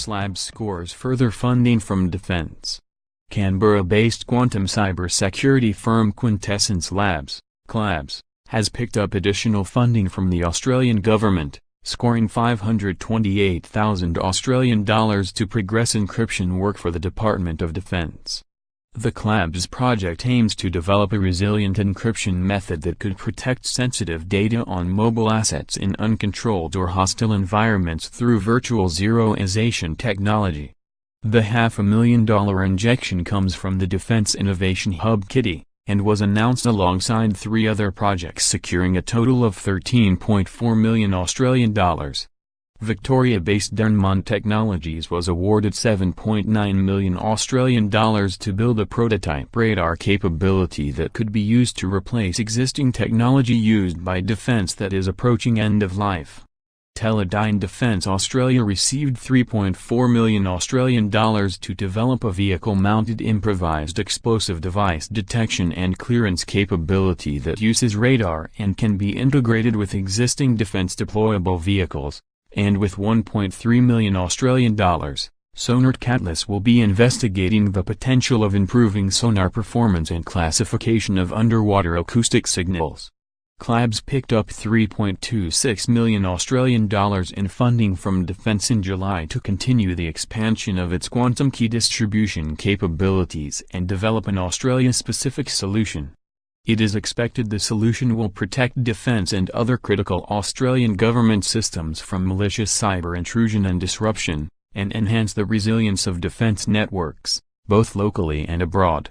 QuintessenceLabs scores further funding from defense. Canberra-based quantum cybersecurity firm QuintessenceLabs, QLabs, has picked up additional funding from the Australian government, scoring $528,000 to progress encryption work for the Department of Defence. The QLabs project aims to develop a resilient encryption method that could protect sensitive data on mobile assets in uncontrolled or hostile environments through virtual zeroisation technology. The $500,000 injection comes from the Defence Innovation Hub Kitty, and was announced alongside 3 other projects securing a total of $13.4 million Australian dollars. Victoria-based Daronmont Technologies was awarded $7.9 million Australian dollars to build a prototype radar capability that could be used to replace existing technology used by defence that is approaching end of life. Teledyne Defence Australia received $3.4 million Australian dollars to develop a vehicle-mounted improvised explosive device detection and clearance capability that uses radar and can be integrated with existing defence deployable vehicles. And with $1.3 million Australian dollars, Sonar Catalyst will be investigating the potential of improving sonar performance and classification of underwater acoustic signals. QLabs picked up $3.26 million Australian dollars in funding from Defence in July to continue the expansion of its quantum key distribution capabilities and develop an Australia-specific solution. It is expected the solution will protect defence and other critical Australian government systems from malicious cyber intrusion and disruption, and enhance the resilience of defence networks, both locally and abroad.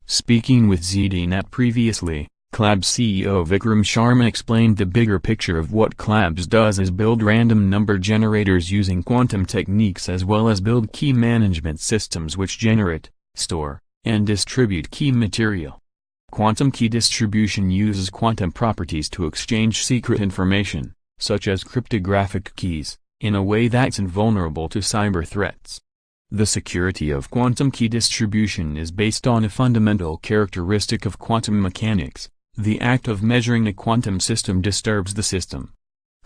Speaking with ZDNet previously, QLabs CEO Vikram Sharma explained the bigger picture of what QLabs does is build random number generators using quantum techniques as well as build key management systems which generate, store, and distribute key material. Quantum key distribution uses quantum properties to exchange secret information, such as cryptographic keys, in a way that's invulnerable to cyber threats. The security of quantum key distribution is based on a fundamental characteristic of quantum mechanics: the act of measuring a quantum system disturbs the system.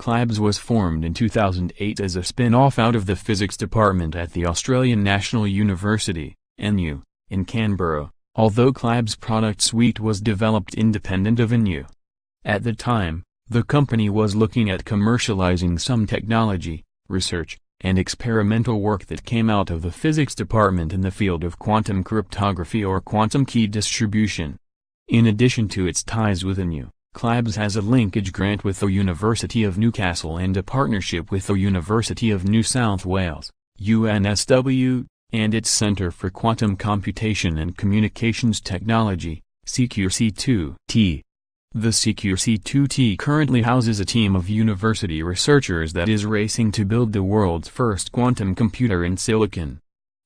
QLabs was formed in 2008 as a spin-off out of the physics department at the Australian National University, NU, in Canberra, although QLabs' product suite was developed independent of NU. At the time, the company was looking at commercializing some technology, research, and experimental work that came out of the physics department in the field of quantum cryptography or quantum key distribution. In addition to its ties with NU, QLabs has a linkage grant with the University of Newcastle and a partnership with the University of New South Wales, UNSW, and its Centre for Quantum Computation and Communications Technology, CQC2T. The CQC2T currently houses a team of university researchers that is racing to build the world's first quantum computer in silicon.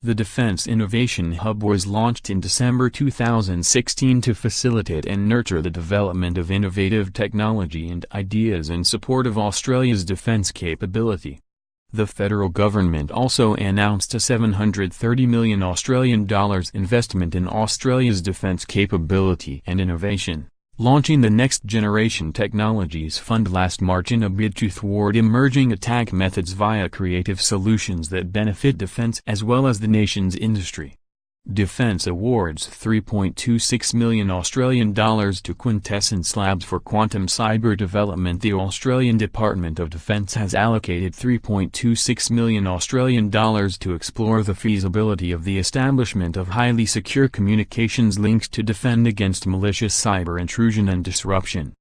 The Defence Innovation Hub was launched in December 2016 to facilitate and nurture the development of innovative technology and ideas in support of Australia's defence capability. The federal government also announced a $730 million Australian dollars investment in Australia's defence capability and innovation, launching the Next Generation Technologies Fund last March in a bid to thwart emerging attack methods via creative solutions that benefit defence as well as the nation's industry. Defence awards $3.26 million Australian dollars to QuintessenceLabs for quantum cyber development. The Australian Department of Defence has allocated $3.26 million Australian dollars to explore the feasibility of the establishment of highly secure communications links to defend against malicious cyber intrusion and disruption.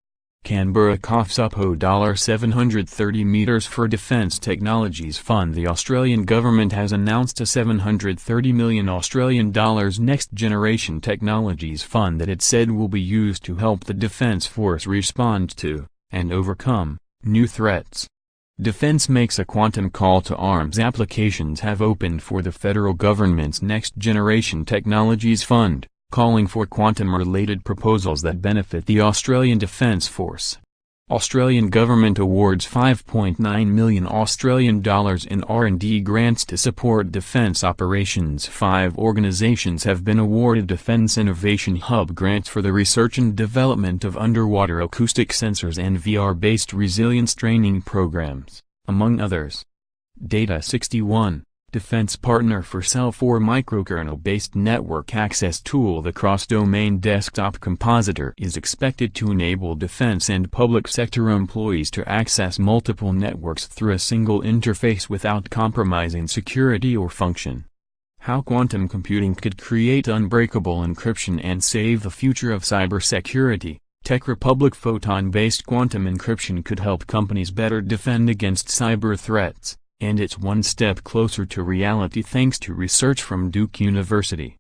Canberra coughs up $730 million for Defence Technologies Fund. The Australian government has announced a $730 million Australian dollars Next Generation Technologies Fund that it said will be used to help the Defence Force respond to, and overcome, new threats. Defence makes a quantum call to arms. Applications have opened for the federal government's Next Generation Technologies Fund, calling for quantum-related proposals that benefit the Australian Defence Force. Australian government awards $5.9 million Australian dollars in R&D grants to support defence operations. 5 organisations have been awarded Defence Innovation Hub grants for the research and development of underwater acoustic sensors and VR-based resilience training programs, among others. Data 61 Defense partner for Cell4 microkernel-based network access tool. The cross-domain desktop compositor is expected to enable defense and public sector employees to access multiple networks through a single interface without compromising security or function. How quantum computing could create unbreakable encryption and save the future of cybersecurity. Tech Republic photon-based quantum encryption could help companies better defend against cyber threats, and it's one step closer to reality thanks to research from Duke University.